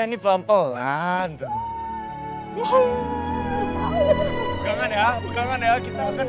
Iya, ini pelan-pelan tuh. Pegangan ya, kita akan...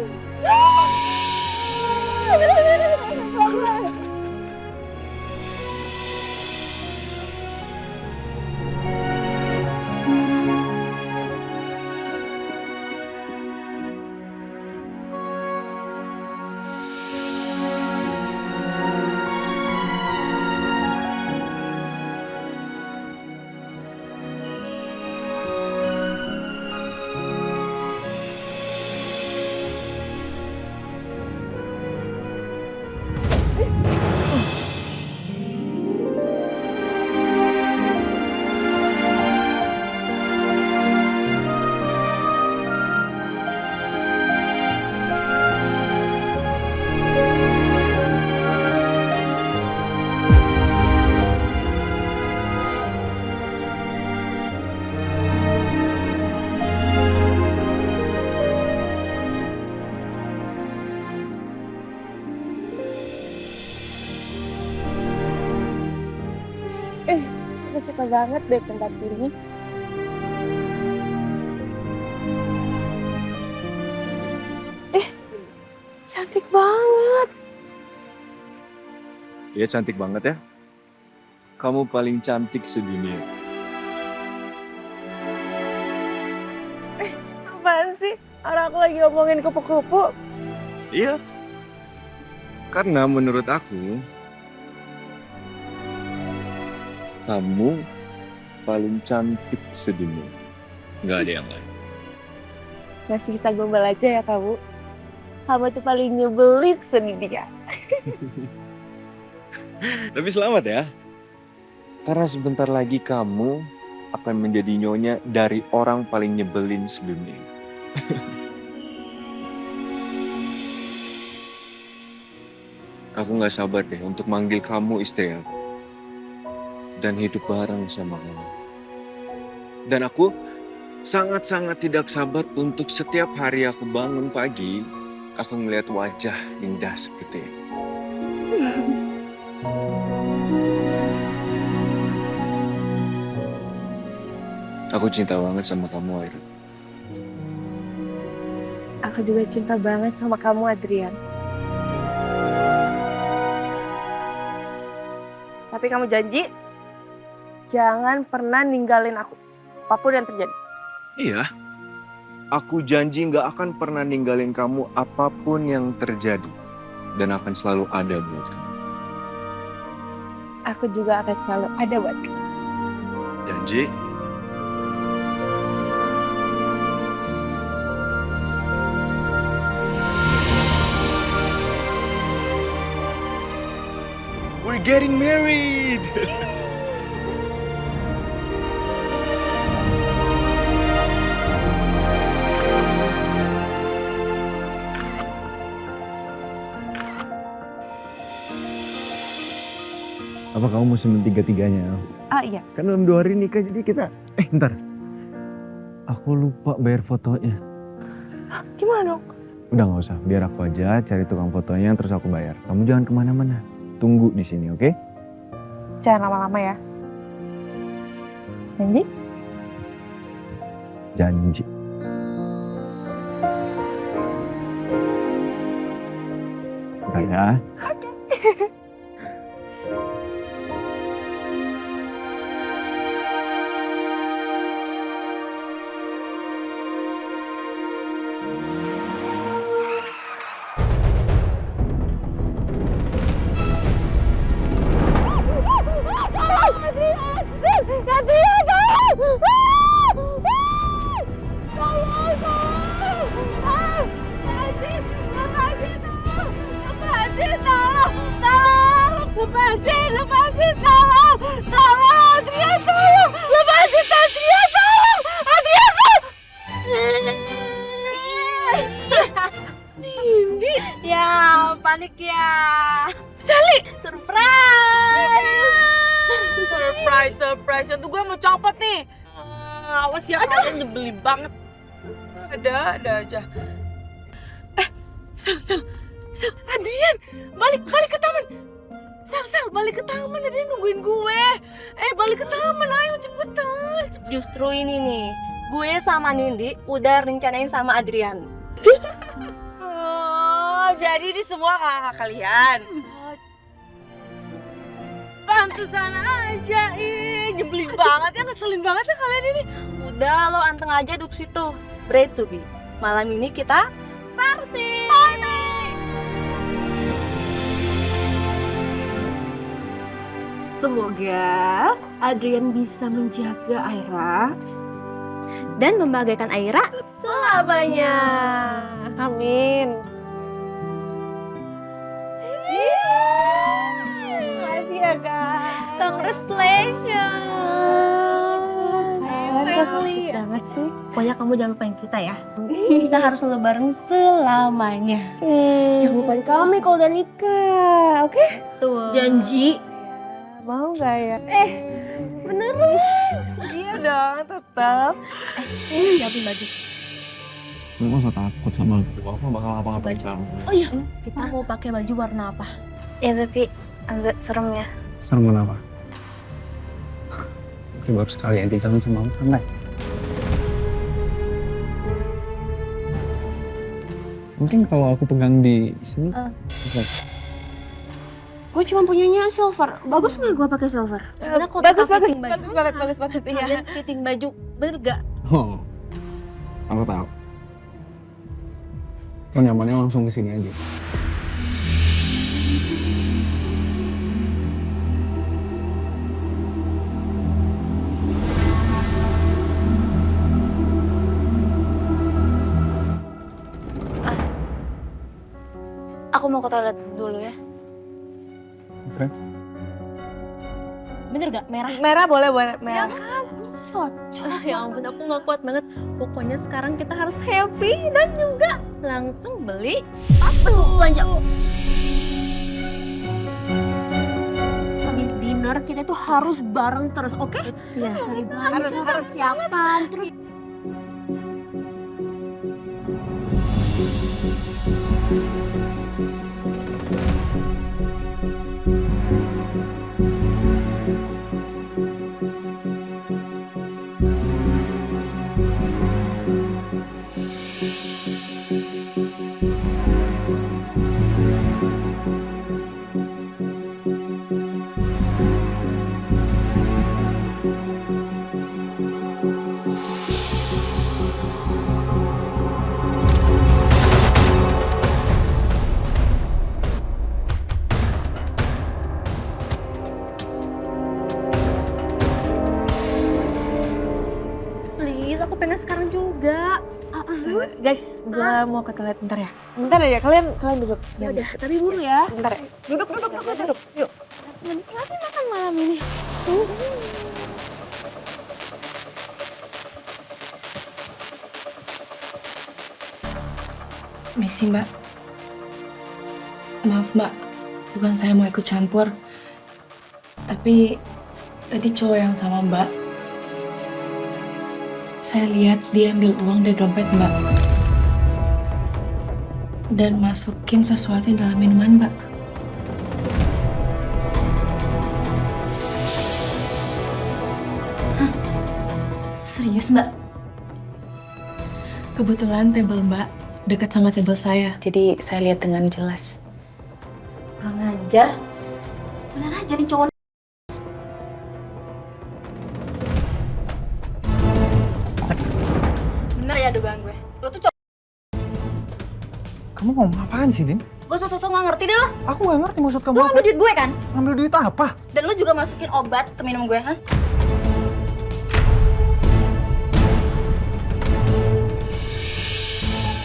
Aku suka banget deh tempat ini. Cantik banget. Iya, cantik banget ya. Kamu paling cantik sedunia. Apaan sih? Orang aku lagi ngomongin kupu-kupu. Iya. Karena menurut aku, kamu paling cantik sedunia. Nggak ada yang lain. Masih bisa gombal aja ya kamu. Kamu tuh paling nyebelin sedunia. Tapi selamat ya. Karena sebentar lagi kamu akan menjadi nyonya dari orang paling nyebelin sedunia. Aku nggak sabar deh untuk manggil kamu istri aku. Dan hidup bareng sama kamu. Dan aku sangat-sangat tidak sabar untuk setiap hari aku bangun pagi, aku melihat wajah indah seperti ini. Aku cinta banget sama kamu, Aira. Aku juga cinta banget sama kamu, Adrian. Tapi kamu janji, jangan pernah ninggalin aku. Apapun yang terjadi. Iya, aku janji nggak akan pernah ninggalin kamu apapun yang terjadi. Dan akan selalu ada buat kamu. Aku juga akan selalu ada buat kamu. Janji? We're getting married! Apa kamu mau simpen tiga-tiganya? Iya. Kan dalam 2 hari nikah, jadi kita... Ntar. Aku lupa bayar fotonya. Gimana dong? Udah nggak usah, biar aku aja cari tukang fotonya terus aku bayar. Kamu jangan kemana-mana. Tunggu di sini, oke? Jangan lama-lama ya. Janji? Janji. Bentar ya. Lepasin, tolong, Adrian, tolong, lepasin Adrian, tolong, Adrian, tolong. Nindi, Ya, panik ya. Sally, Surprise. surprise, itu gue mau copot nih. Awas ya, kalian nyebelin banget. Ada aja. Sal, Adrian, balik ke taman. Sel, balik ke taman, ada yang nungguin gue. Balik ke taman, ayo cepetan. Justru ini nih, gue sama Nindi udah rencanain sama Adrian. Oh, jadi ini semua kakak kalian. Pantesan aja, nyebelin banget ya, ngeselin banget ya kalian ini. Udah lo anteng aja duduk situ. Bread to be. Malam ini kita party. Semoga Adrian bisa menjaga Aira dan membahagiakan Aira selamanya. Amin. Makasih ya guys. Congratulations. Asik banget sih. Pokoknya kamu jangan lupain kita ya. Kita harus selalu bareng selamanya. Jangan lupain kami kalau udah nikah, oke? Tuh. Janji. Mau gak ya? Beneran. Iya dong, tetap. Siapin baju. Lu gak usah takut sama aku. Aku bakal apa-apain kamu. Oh iya. Kita mau pakai baju warna apa? Ya tapi agak serem ya. Serem kenapa? Oke, baru sekali Enti jalan sama aku santai. Mungkin kalau aku pegang di sini, bisa. Gue cuma punyanya silver. Bagus nggak gue pakai silver? Karena kalau Bagus, kita bagus, fitting baju, bagus banget. Iya. kalian fitting baju, bener gak? Oh, aku tahu. Lo nyamannya langsung ke sini aja. Aku mau ke toilet dulu ya. Oke. Bener gak? Merah. Merah boleh, merah. Ah, ya ampun, aku gak kuat banget. Pokoknya sekarang kita harus happy dan juga langsung beli Apa tuh belanja? Habis dinner kita tuh harus bareng terus, oke? ya. Dari belanja, Harus. persiapan, terus Please, aku pengen sekarang juga. Guys, gue mau ke toilet bentar ya. Bentar aja, kalian duduk. ya udah. Tapi buru ya. Bentar ya. Duduk. Yuk. Let's menikmati makan malam ini. Messi, Mbak. Maaf, Mbak. Bukan saya mau ikut campur. Tapi tadi cowok yang sama Mbak. Saya lihat dia ambil uang dari dompet Mbak. Dan masukin sesuatu dalam minuman Mbak. Serius, Mbak? Kebetulan table Mbak dekat sama table saya. Jadi saya lihat dengan jelas. Kurang ajar. Bener aja nih cowok. Bener ya dugaan gue. Lo tuh cowok. Kamu mau apaan sih, Din? Gue sosok gak ngerti deh lo. Aku gak ngerti maksud kamu Lo apa. ngambil duit gue kan? Ngambil duit apa? Dan lo juga masukin obat ke minum gue, ha?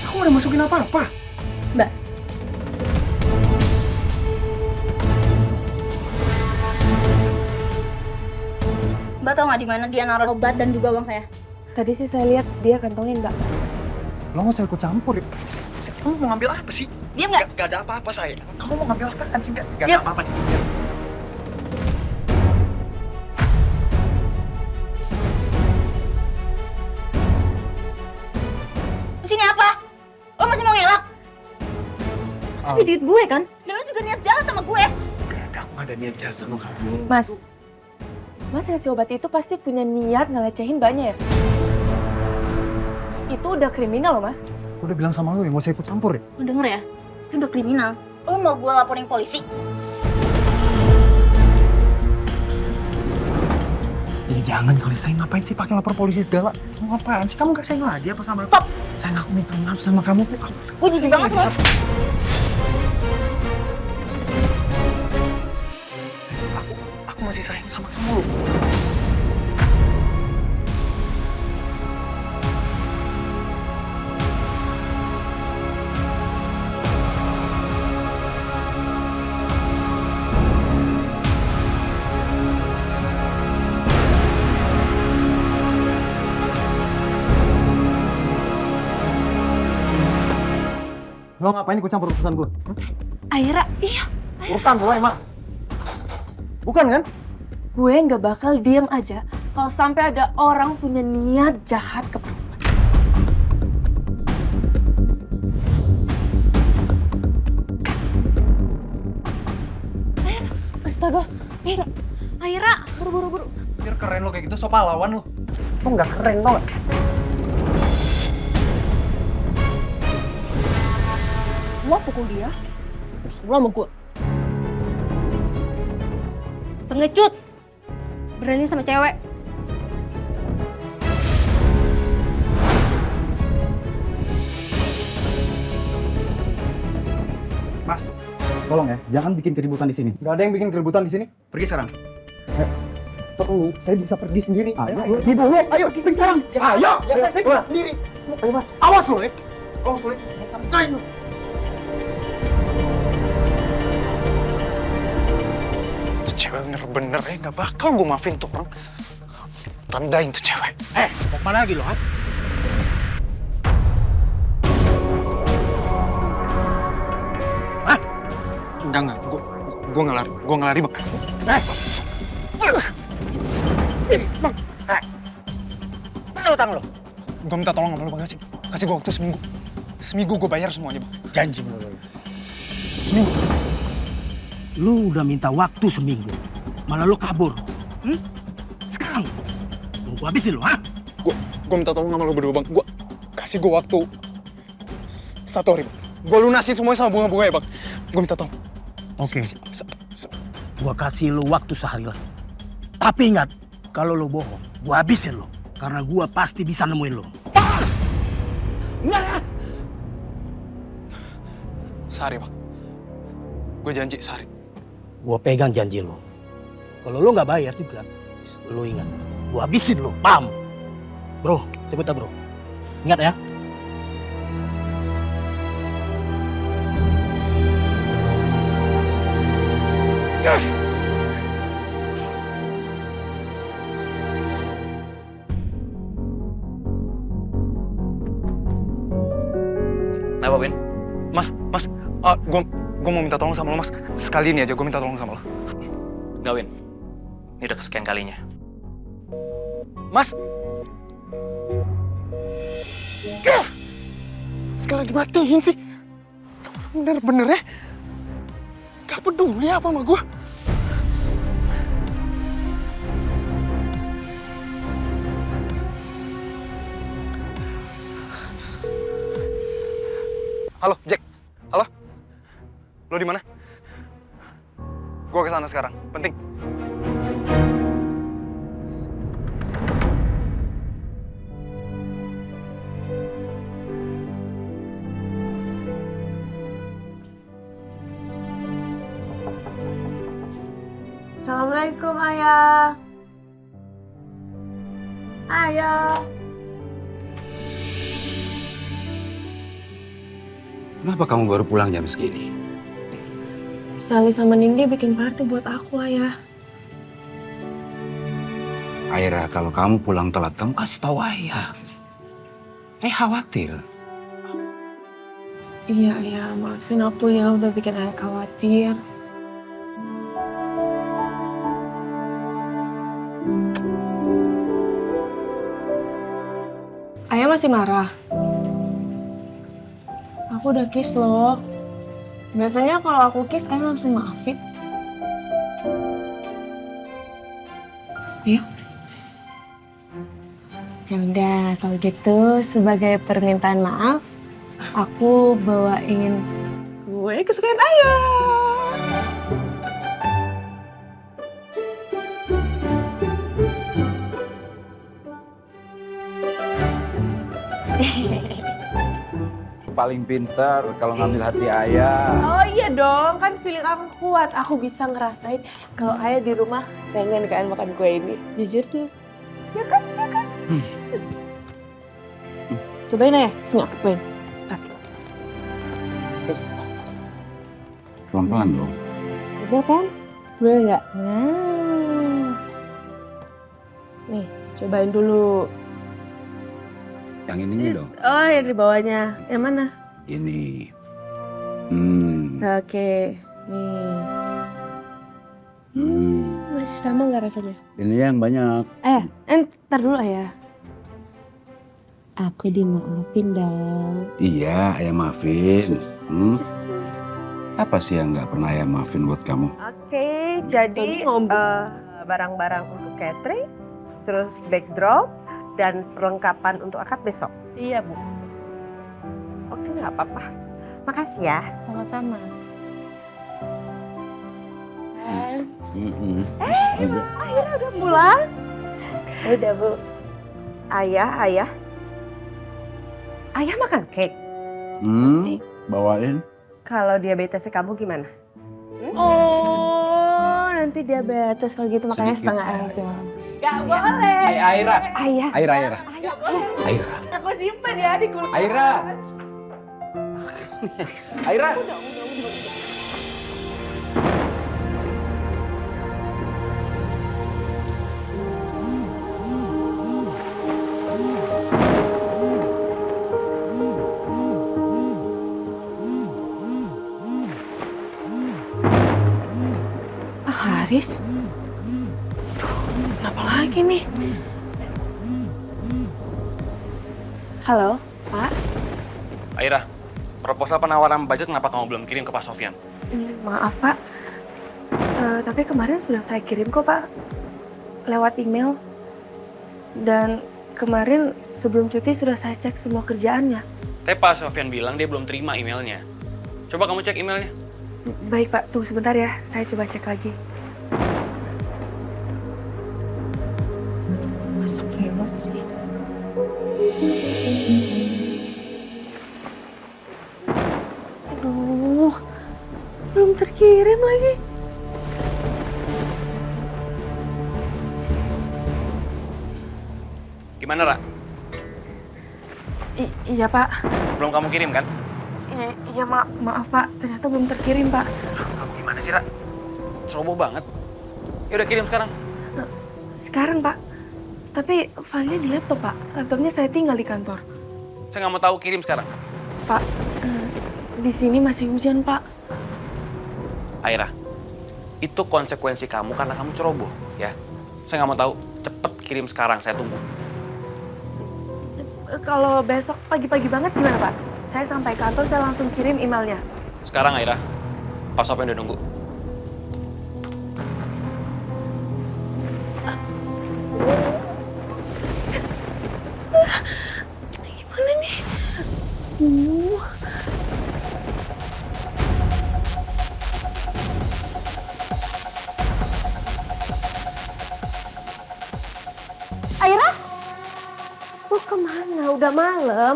Aku gak ada masukin apa-apa. Mbak. Mbak tau gak di mana dia naruh obat dan juga uang saya? Tadi sih saya lihat dia kantongin, Mbak. Lo gak usah ikut campur ya. Kamu mau ngambil apa sih? Diam gak? Gak ada apa-apa, saya. Kamu mau ngambil apaan sih? Gak Diam. ada apa-apa di sini. Sini apa? Lo masih mau ngelak? Tapi duit gue kan? Dan lo juga niat jalan sama gue. Gak ada, aku gak ada niat jahat sama kamu. Mas ngasih obat itu pasti punya niat ngelecehin mbaknya ya? Itu udah kriminal loh, Mas. Aku udah bilang sama lu ya, gak usah ikut campur ya. Lu denger ya? Itu udah kriminal. Lu mau gue laporin polisi? Ya jangan kali, saya ngapain sih pakai lapor polisi segala? Kamu apaan sih? Kamu gak sayang lagi apa sama aku? Stop! Saya gak minta maaf sama kamu. Gue jijik banget sama Aku masih sayang sama kamu. Lo ngapain ikut campur urusan gue? Aira, iya. Urusan gue emang. Bukan kan? Gue nggak bakal diem aja kalau sampai ada orang punya niat jahat ke perempuan. Astaga, Aira, buru. Biar keren lo kayak gitu, so pahlawan lo. Lo nggak keren tau gak? Lo pukul dia. Lo mau gue. Pengecut. Berani sama cewek. Mas, tolong ya, jangan bikin keributan di sini. Gak ada yang bikin keributan di sini. Pergi sekarang. Perlu, saya bisa pergi sendiri. Ayo, ayo pergi sekarang. Ayo, ya saya bisa sendiri. Ayo mas, awas lo ya. Awas lo ya. Tandain lo. Tuh cewek bener-bener ya, gak bakal gue maafin tuh orang. Tandain tuh cewek. Mau kemana lagi lo, ha? Enggak, gue nggak lari, bang. Bang, Mana utang lo? gue minta tolong sama lo, bang. Kasih gue waktu seminggu. Seminggu gue bayar semuanya, bang. Janji sama lo. Seminggu. Lu udah minta waktu seminggu, malah lu kabur. Sekarang, mau gua habisin lo, ha? Gue minta tolong sama lo berdua, bang. Gue kasih gue waktu 1 hari, bang. Gue lunasin semuanya sama bunga-bunganya, bang. Gue minta tolong. Oke. Gua kasih lu waktu sehari lagi. Tapi ingat, kalau lu bohong, gua habisin lo. Karena gua pasti bisa nemuin lo. Sehari, bang. Gue janji sehari. Gua pegang janji lo. Kalau lo nggak bayar juga, lo ingat, gua habisin lo, paham? Bro, cepet dah bro. Ingat ya. Yes! Kenapa, Win? Mas, gue mau minta tolong sama lo, mas. Sekali ini aja gue minta tolong sama lo. Nggak, Win. Ini udah kesekian kalinya. Mas! Sekali lagi matiin sih. Bener-bener ya. Gak peduli apa sama gue. Halo, Jack. Halo? Lo di mana? Gue kesana sekarang. Penting. Assalamualaikum, Ayah. Ayah. Kenapa kamu baru pulang jam segini? Sally sama Nindi bikin party buat aku, Ayah. Aira, kalau kamu pulang telat, kamu kasih tahu Ayah. Khawatir. Iya, Ayah. Maafin aku ya udah bikin Ayah khawatir. Ayah masih marah? Aku udah kiss loh. Biasanya kalau aku kiss, Ayah langsung maafin. Yuk. Ya udah, kalau gitu sebagai permintaan maaf, aku bawain kue kesukaan ayah. Paling pintar kalau ngambil hati ayah. Oh iya dong, kan feeling aku kuat. Aku bisa ngerasain kalau ayah di rumah pengen kan makan kue ini. Jujur tuh. Ya kan, ya kan. Cobain ayah, sini aku cobain. Yes. Pelan-pelan dong. Udah kan? Boleh nggak? Nah. Nih, cobain dulu. Yang ini dong. Oh, yang di bawahnya. Yang mana? Ini. Oke, nih. Masih sama nggak rasanya? Ini yang banyak. Ntar dulu ayah. Aku dimaafin dong. Iya, ayah maafin. Apa sih yang nggak pernah ayah maafin buat kamu? Oke, jadi barang-barang untuk catering, terus backdrop, dan perlengkapan untuk akad besok. Iya, Bu. Oke, nggak apa-apa. Makasih ya. Sama-sama. Ibu, akhirnya udah pulang. Udah, Bu. Ayah. Ayah makan cake. Bawain. Kalau diabetesnya kamu gimana? Oh, nanti diabetes kalau gitu makanya Sedikit setengah aja. aja. Gak boleh. Aira. Ayah. Aira. Aku simpen ya di kulkas. Aira. Aira. Haris? Kenapa lagi nih? Halo, Pak? Aira, proposal penawaran budget kenapa kamu belum kirim ke Pak Sofyan? Maaf, Pak. Tapi kemarin sudah saya kirim kok, Pak. Lewat email. Dan kemarin sebelum cuti sudah saya cek semua kerjaannya. Tapi Pak Sofyan bilang dia belum terima emailnya. Coba kamu cek emailnya. Baik, Pak. Tunggu sebentar ya. Saya coba cek lagi. Masuk lewat sih. Aduh, belum terkirim lagi. Gimana, Ra? Iya, Pak. Belum kamu kirim kan? Iya, maaf, Pak. Ternyata belum terkirim, Pak. Kamu gimana sih, Ra? Ceroboh banget. Ya udah kirim sekarang. Sekarang, Pak. Tapi filenya di laptop, Pak. Laptopnya saya tinggal di kantor. Saya nggak mau tahu, kirim sekarang. Pak, di sini masih hujan, Pak. Aira, itu konsekuensi kamu karena kamu ceroboh, ya. Saya nggak mau tahu. Cepet kirim sekarang, saya tunggu. Kalau besok pagi-pagi banget gimana, Pak? Saya sampai kantor, saya langsung kirim emailnya. Sekarang, Aira. Pak Sofyan udah nunggu. Gimana nih? Aira? Lu kemana? Udah malam.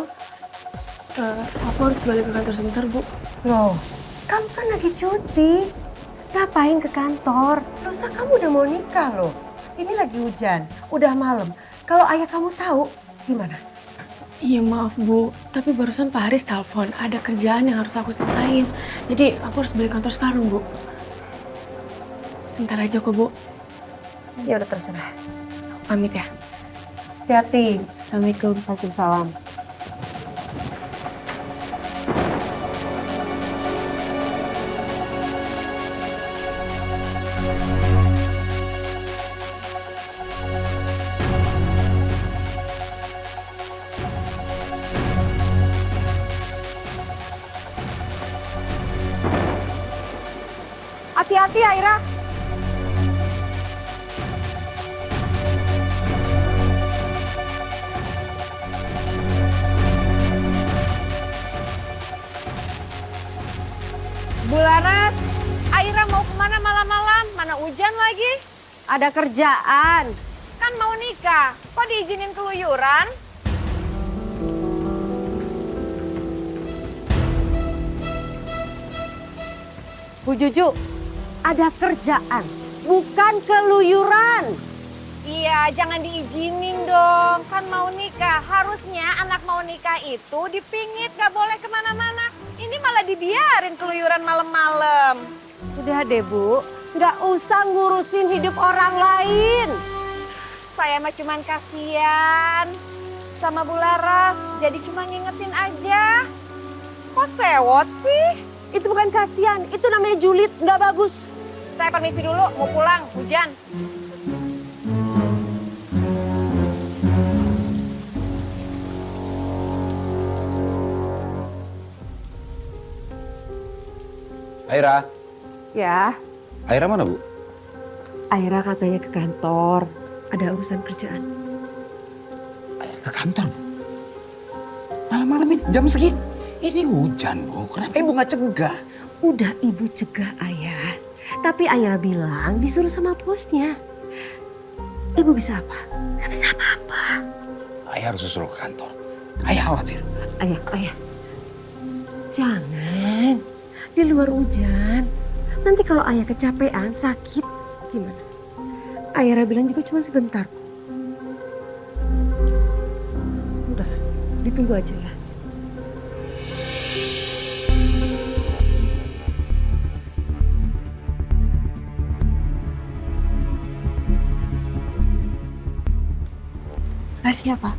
Aku harus balik ke kantor sebentar, Bu. Loh, kamu kan lagi cuti. Ngapain ke kantor? Lusa kamu udah mau nikah loh. Ini lagi hujan, udah malam. Kalau ayah kamu tahu, gimana? Iya, maaf, Bu. Tapi barusan Pak Haris telepon. Ada kerjaan yang harus aku selesain. Jadi aku harus balik kantor sekarang, Bu. Sebentar aja kok, Bu. Ya udah terserah. Aku pamit ya. Hati-hati. Assalamualaikum. Waalaikumsalam. Hati-hati, Aira. lagi? Ada kerjaan. Kan mau nikah, kok diizinin keluyuran? Bu Juju, ada kerjaan, bukan keluyuran. Iya, jangan diizinin dong. Kan mau nikah, harusnya anak mau nikah itu dipingit, gak boleh kemana-mana. Ini malah dibiarin keluyuran malam-malam. Udah deh Bu, nggak usah ngurusin hidup orang lain. Saya mah cuman kasihan sama Bu Laras, jadi cuma ngingetin aja. Kok sewot sih? Itu bukan kasihan, itu namanya julid, nggak bagus. Saya permisi dulu, mau pulang, hujan. Aira. Ya, Aira mana, Bu? Aira katanya ke kantor, ada urusan kerjaan. Aira ke kantor, Bu? Malam-malam ini, jam segini? Ini hujan, Bu. Kenapa Ibu nggak cegah? Udah Ibu cegah Ayah, tapi Aira bilang disuruh sama bosnya. Ibu bisa apa? Gak bisa apa-apa. Ayah harus suruh ke kantor. Ayah khawatir. Ayah. Jangan. Di luar hujan. Nanti kalau Ayah kecapean, sakit, gimana? Ayah bilang juga cuma sebentar. Udah, ditunggu aja ya. Makasih ya, Pak.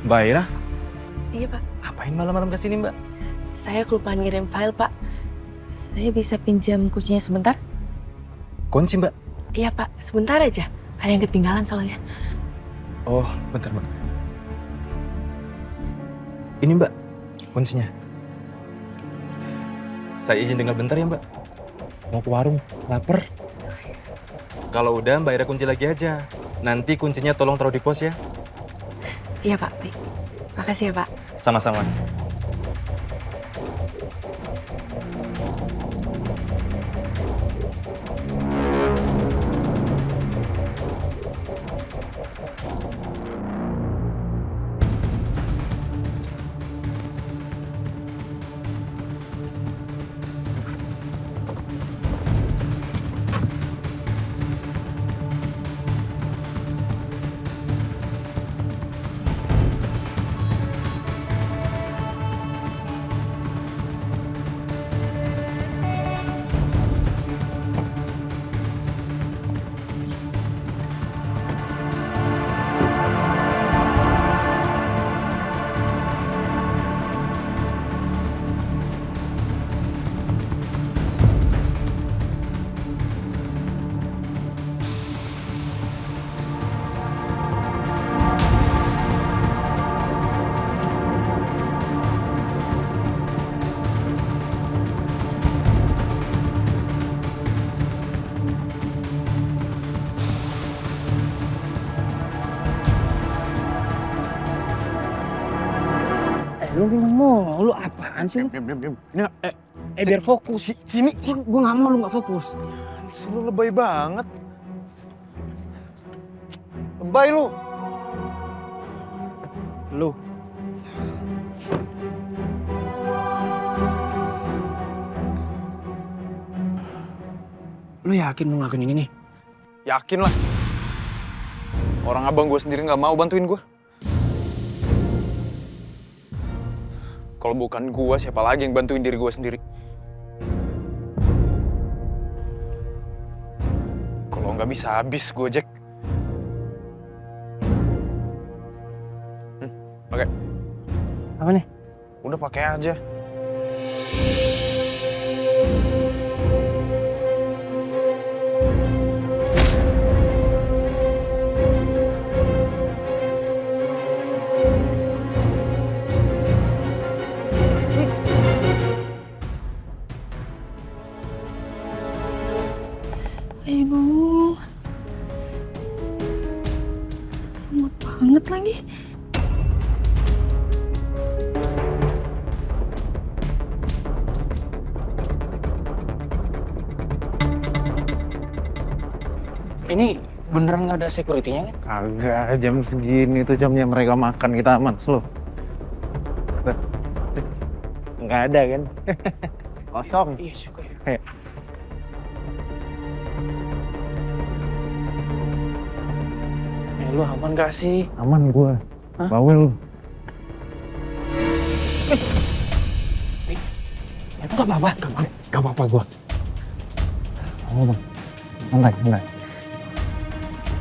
Mbak Aira, Iya, Pak. ngapain malam-malam kesini, Mbak? Saya kelupaan ngirim file, Pak. Saya bisa pinjam kuncinya sebentar? Kunci, Mbak? Iya, Pak. Sebentar aja. Ada yang ketinggalan soalnya. Oh, bentar, Mbak. Ini, Mbak, kuncinya. Saya izin tinggal bentar ya, Mbak. Mau ke warung, lapar. Kalau udah, Mbak Aira kunci lagi aja. Nanti kuncinya tolong taruh di pos ya. Iya, Pak. Baik. Makasih ya, Pak. Sama-sama. Lu bingung mulu, apaan sih lu? Diam. Ini Biar fokus. sini. Gue gak mau lu gak fokus. Lu lebay banget. Lebay lu. Lu. Lu yakin lu ngelakuin ini nih? Yakin lah. Orang abang gue sendiri nggak mau bantuin gue. Kalau bukan gue, siapa lagi yang bantuin diri gue sendiri? Kalau nggak bisa habis gue, Jack. Pakai. Apa nih? Udah pakai aja. Aduh. Lemot banget lagi. Ini beneran nggak ada security-nya kan? Kagak, jam segini tuh jamnya mereka makan, kita aman, slow. Nggak ada kan? Kosong. Iya juga ya. Ayo. Lu aman gak sih? Aman gua. Hah? Bawel lu. Itu gak apa-apa. Gak apa-apa gua. Oh, bang. Santai, santai.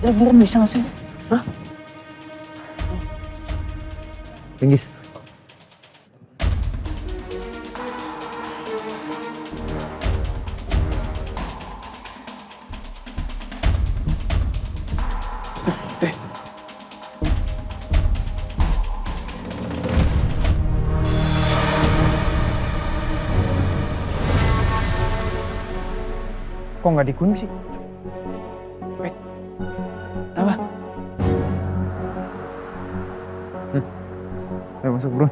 Lu beneran bisa gak sih? Hah? Pinggis. Kok nggak dikunci? Apa? Ayo masuk bro.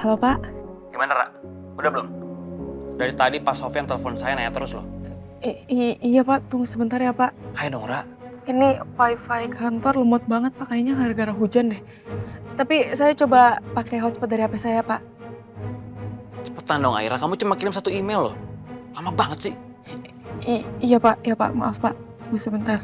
Halo Pak. Gimana, Ra? Udah belum? Dari tadi Pak Sofyan telepon saya nanya terus loh. Iya Pak, tunggu sebentar ya Pak. Hai dong, Ra. Ini wifi kantor lemot banget Pak, kayaknya gara-gara hujan deh. Tapi saya coba pakai hotspot dari HP saya Pak. Cepetan dong, Aira. Kamu cuma kirim 1 email loh. Lama banget sih. Iya Pak, maaf Pak. Tunggu sebentar.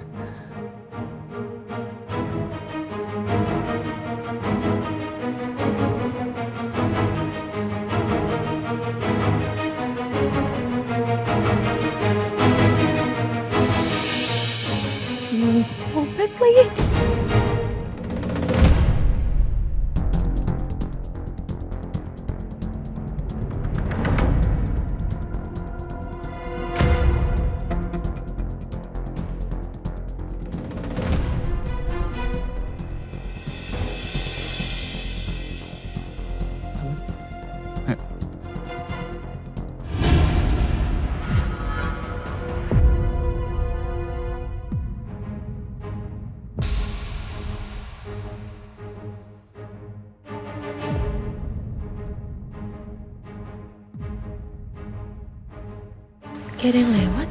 Baik lagi. Kayak ada yang lewat.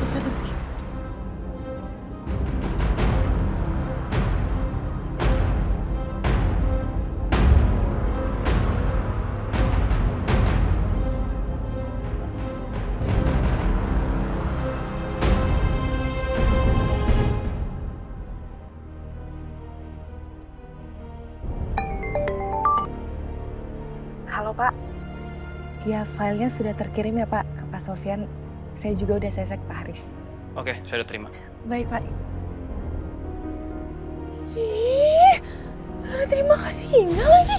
Satu. Halo Pak. Ya, filenya sudah terkirim ya Pak ke Pak Sofyan. Saya juga udah saya ke Pak Haris. Oke, saya udah terima. Baik Pak. Ih, karena terima kasih email lagi.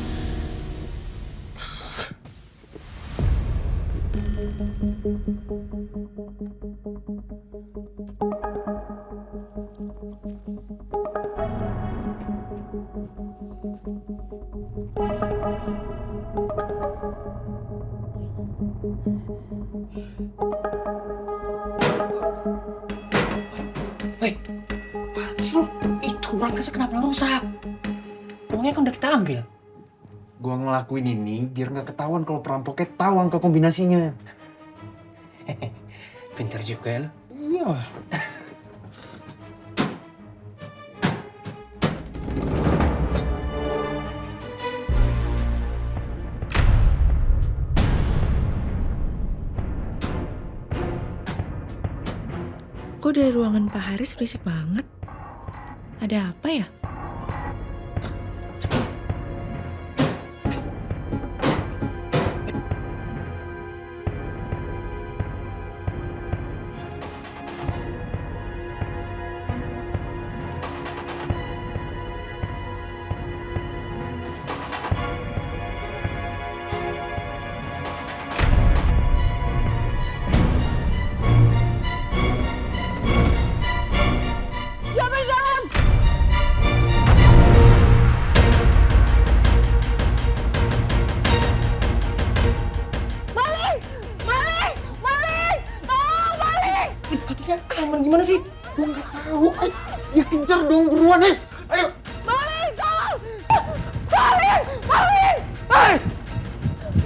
Hei, apaan sih lu? Itu berangkasnya kenapa rusak? Uangnya kan udah kita ambil. Gua ngelakuin ini biar nggak ketahuan kalau perampoknya tahu angka kombinasinya. Pinter juga ya lu. Iya. Kok dari ruangan Pak Haris berisik banget? Ada apa ya? Aman gimana sih? Gue nggak tahu. Ya kejar dong buruan Ayo. Maling, tolong! Maling! Maling! Hei!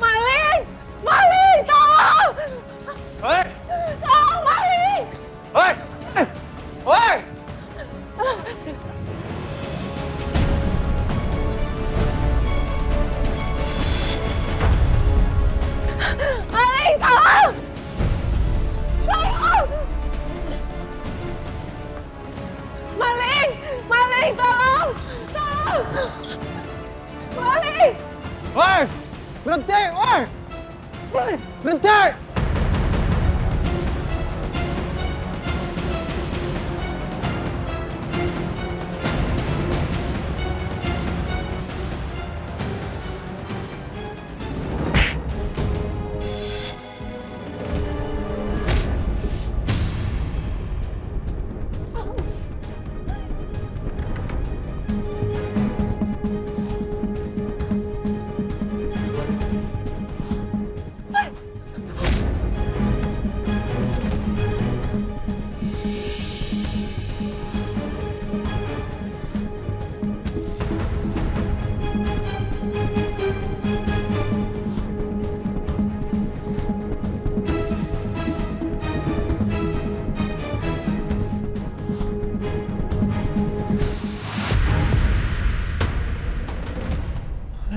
Maling! Maling, tolong! Hei! Tolong, maling! Hei! Hei! Maling, tolong! Tolong! Maling! Maling, tolong! Tolong! Maling! Hei! Berhenti! Hei! Berhenti!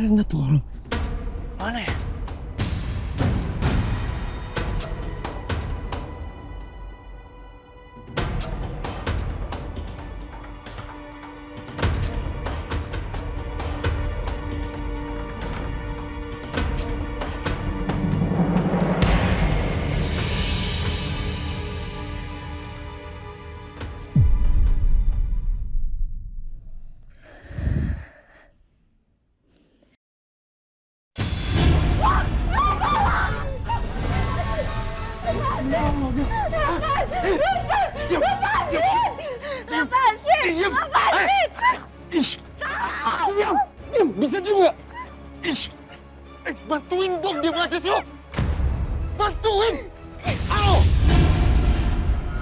Mana tuh orang? Mana ya? Diam! Bisa diam nggak? Bantuin dong, diam aja sih lo! Bantuin! Au!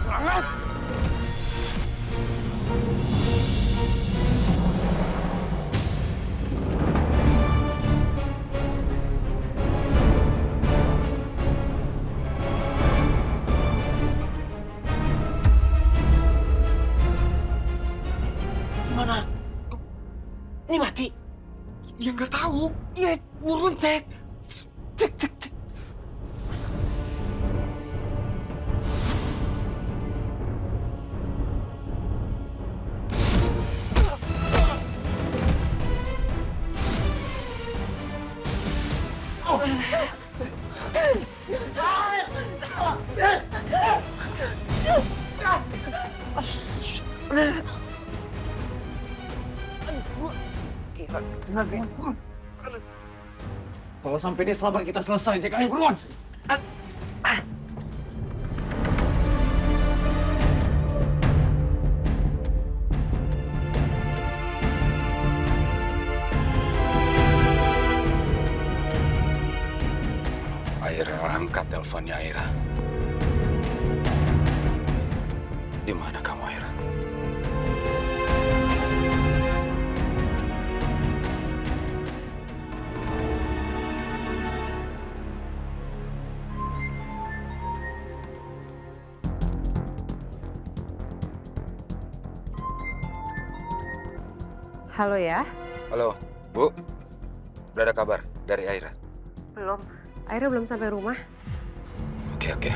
Banget! Gimana? Ini mati? Ya nggak tahu. Ya buruan cek. Cek. Kalau sampai dia selamat kita selesai, Jack. Ayo buruan. Aira, angkat teleponnya Aira. Di mana kamu, Aira? Halo ya? Halo, Bu. Udah ada kabar dari Aira? Belum. Aira belum sampai rumah. Oke.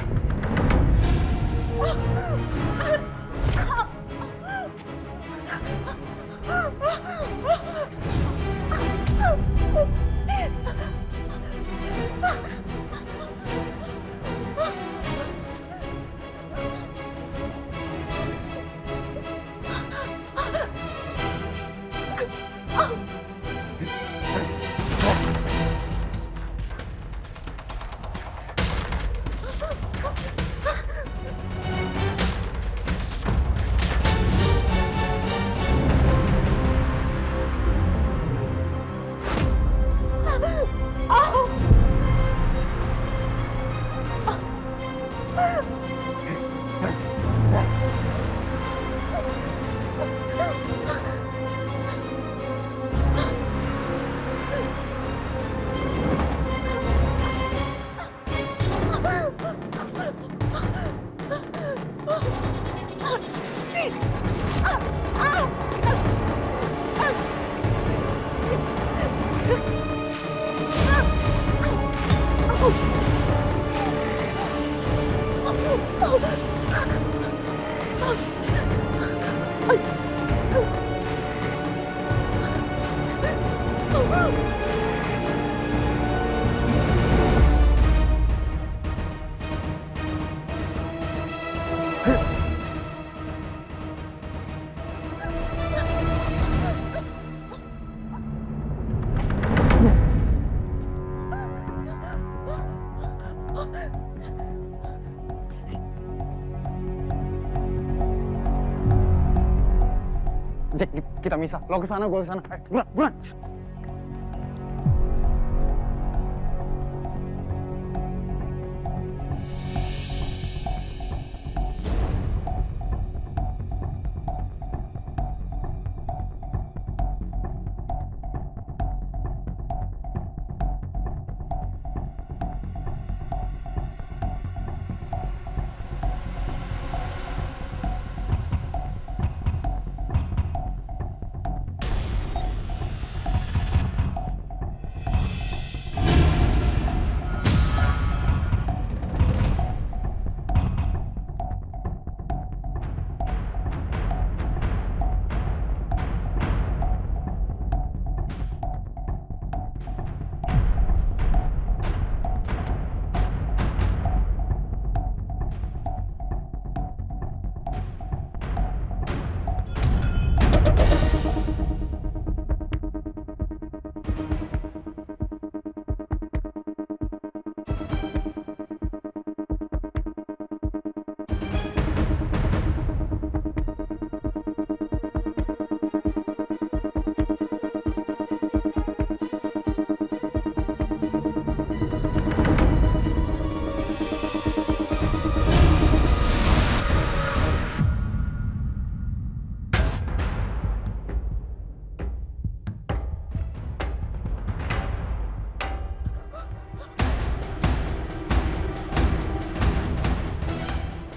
Jack, kita misah. Lo ke sana, gua ke sana. Buruan, buruan.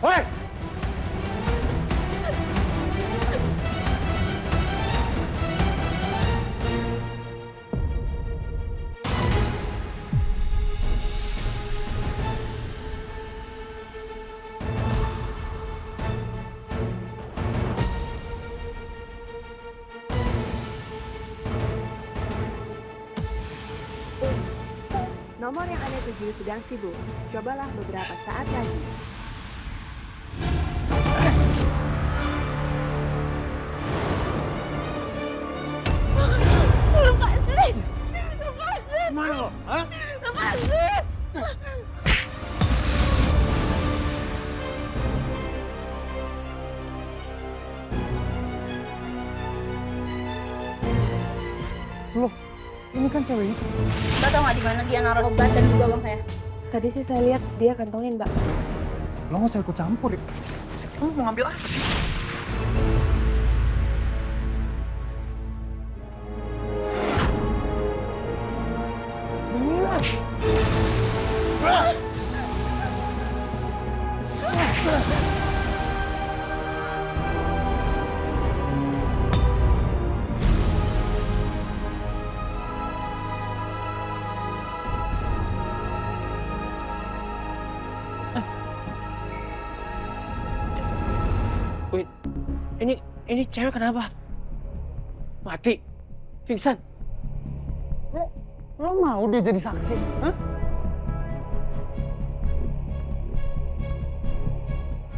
Hei! Nomor yang Anda tuju sedang sibuk. Cobalah beberapa saat lagi. Lepasin! Lepasin! Mana lo? Hah? Lepasin! Loh, ini kan cewek itu. Mbak tau nggak di mana dia naruh obat dan juga uang saya? Tadi sih saya lihat dia kantongin, Mbak. Lo nggak usah ikut campur ya. Lo mau ngambil apa sih? Ini cewek kenapa? Mati? Pingsan? Lo mau dia jadi saksi? Hah?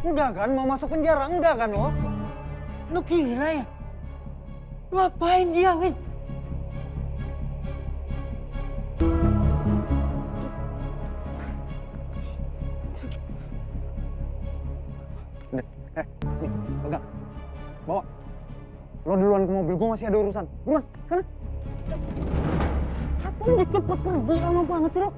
Enggak kan? Mau masuk penjara? Enggak kan lo? Lu gila ya? Lu apain dia, Win? Enggak. Bawa. Lo duluan ke mobil, gue masih ada urusan. Buruan, sana. Apa udah cepet pergi, lama banget sih lo?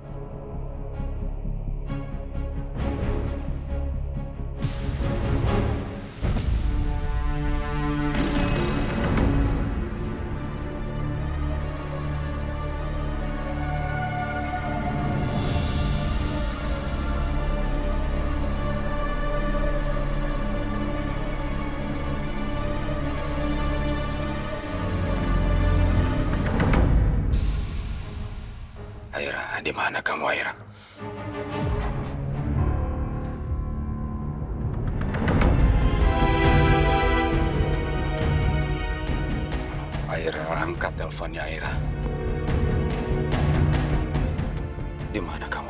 Aira, di mana kamu, Aira? Aira, angkat teleponnya, Aira. Di mana kamu?